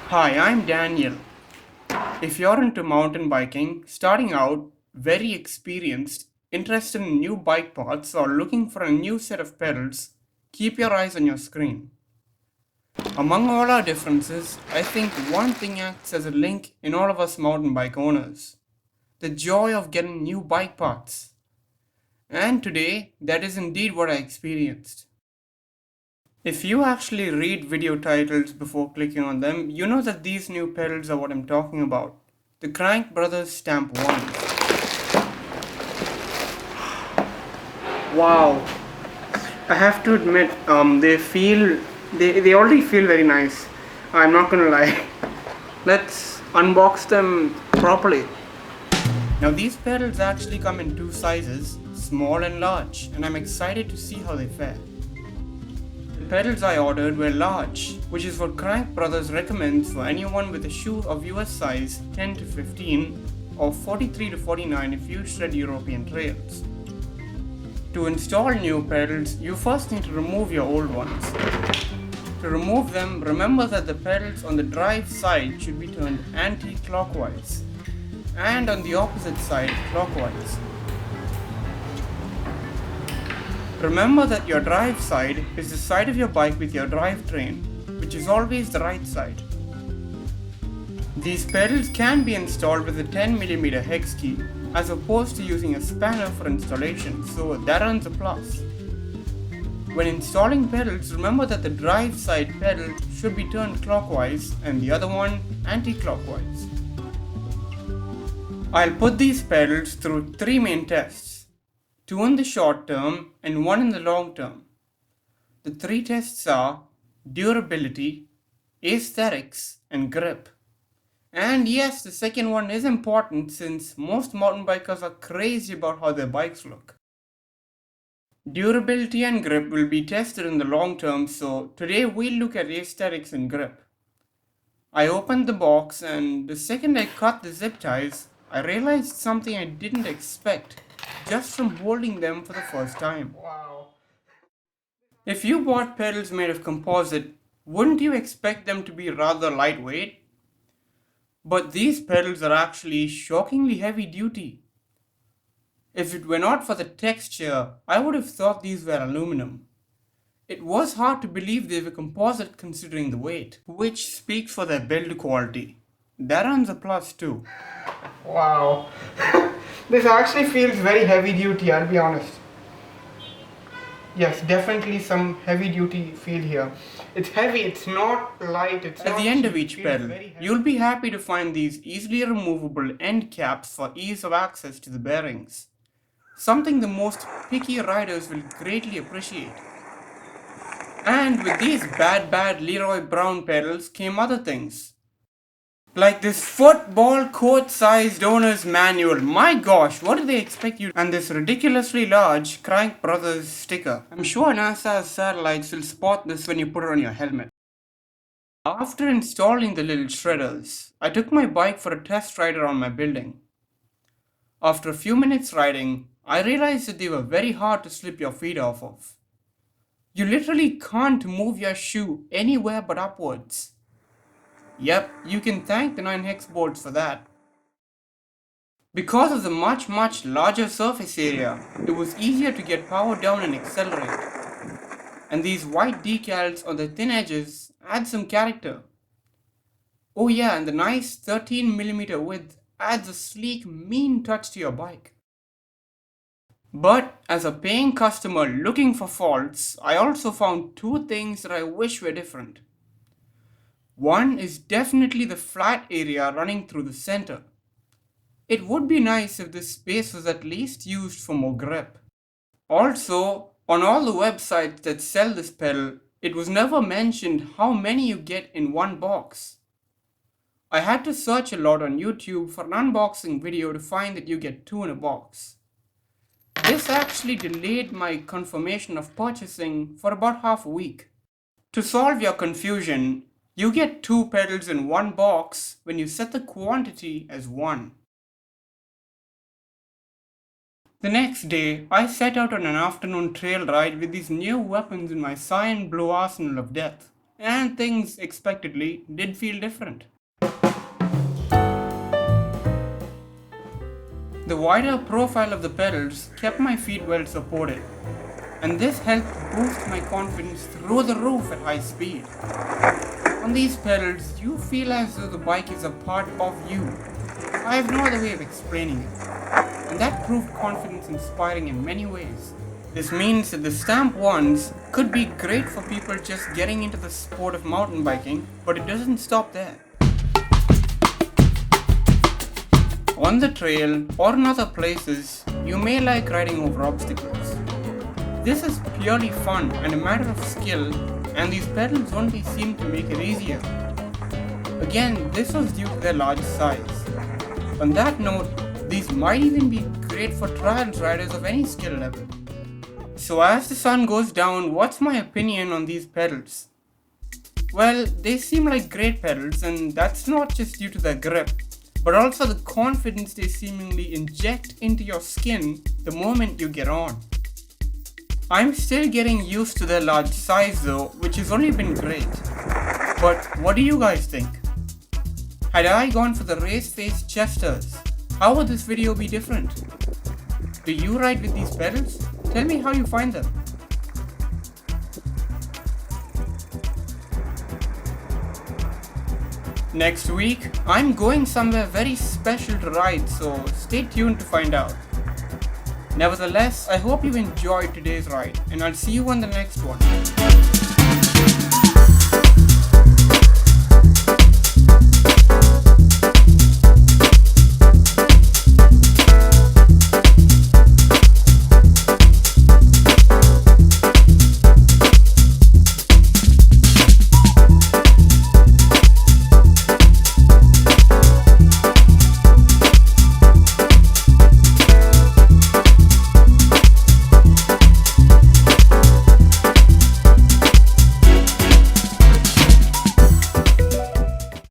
Hi, I'm Daniel. If you're into mountain biking, starting out, very experienced, interested in new bike parts, or looking for a new set of pedals, keep your eyes on your screen. Among all our differences, I think one thing acts as a link in all of us mountain bike owners: the joy of getting new bike parts. And today, that is indeed what I experienced. If you actually read video titles before clicking on them, you know that these new pedals are what I'm talking about. The Crankbrothers Stamp-1s. Wow. I have to admit, they already feel very nice. I'm not gonna lie. Let's unbox them properly. Now these pedals actually come in two sizes, small and large, and I'm excited to see how they fare. The pedals I ordered were large, which is what Crankbrothers recommends for anyone with a shoe of US size 10 to 15 or 43 to 49 if you shred European trails. To install new pedals, you first need to remove your old ones. To remove them, remember that the pedals on the drive side should be turned anti-clockwise, and on the opposite side clockwise. Remember that your drive side is the side of your bike with your drivetrain, which is always the right side. These pedals can be installed with a 10mm hex key as opposed to using a spanner for installation, so that earns a plus. When installing pedals, remember that the drive side pedal should be turned clockwise and the other one anti-clockwise. I'll put these pedals through three main tests, two in the short term and one in the long term. The three tests are durability, aesthetics, and grip. And yes, the second one is important since most mountain bikers are crazy about how their bikes look. Durability and grip will be tested in the long term, so today we'll look at aesthetics and grip. I opened the box and the second I cut the zip ties, I realized something I didn't expect just from holding them for the first time. Wow. If you bought pedals made of composite, wouldn't you expect them to be rather lightweight? But these pedals are actually shockingly heavy duty. If it were not for the texture, I would have thought these were aluminum. It was hard to believe they were composite considering the weight, which speaks for their build quality. That earns a plus too. Wow. This actually feels very heavy duty, I'll be honest. Yes, definitely some heavy duty feel here. It's heavy, it's not light, it's At the end of each pedal, you'll be happy to find these easily removable end caps for ease of access to the bearings. Something the most picky riders will greatly appreciate. And with these bad Leroy Brown pedals came other things. Like this football court-sized owner's manual. My gosh, what do they expect you to? And this ridiculously large Crankbrothers sticker. I'm sure NASA's satellites will spot this when you put it on your helmet. After installing the little shredders, I took my bike for a test ride around my building. After a few minutes riding, I realized that they were very hard to slip your feet off of. You literally can't move your shoe anywhere but upwards. Yep, you can thank the 9 hex bolts for that. Because of the much larger surface area, it was easier to get power down and accelerate. And these white decals on the thin edges add some character. Oh yeah, and the nice 13mm width adds a sleek, mean touch to your bike. But as a paying customer looking for faults, I also found two things that I wish were different. One is definitely the flat area running through the center. It would be nice if this space was at least used for more grip. Also, on all the websites that sell this pedal, it was never mentioned how many you get in one box. I had to search a lot on YouTube for an unboxing video to find that you get 2 in a box. This actually delayed my confirmation of purchasing for about half a week. To solve your confusion, you get 2 pedals in one box when you set the quantity as 1. The next day, I set out on an afternoon trail ride with these new weapons in my cyan blue arsenal of death. and things expectedly did feel different. The wider profile of the pedals kept my feet well supported, and this helped boost my confidence through the roof at high speed. On these pedals, you feel as though the bike is a part of you. I have no other way of explaining it, and that proved confidence inspiring in many ways. This means that the Stamp-1s could be great for people just getting into the sport of mountain biking, but it doesn't stop there. On the trail or in other places, you may like riding over obstacles. This is purely fun and a matter of skill, and these pedals only seem to make it easier. Again, this was due to their large size. On that note, these might even be great for trials riders of any skill level. So as the sun goes down, what's my opinion on these pedals? Well, they seem like great pedals, and that's not just due to their grip, but also the confidence they seemingly inject into your skin the moment you get on. I'm still getting used to their large size though, which has only been great. But what do you guys think? Had I gone for the race-faced Chesters, how would this video be different? Do you ride with these pedals? Tell me how you find them. Next week, I'm going somewhere very special to ride, so stay tuned to find out. Nevertheless, I hope you enjoyed today's ride, and I'll see you on the next one.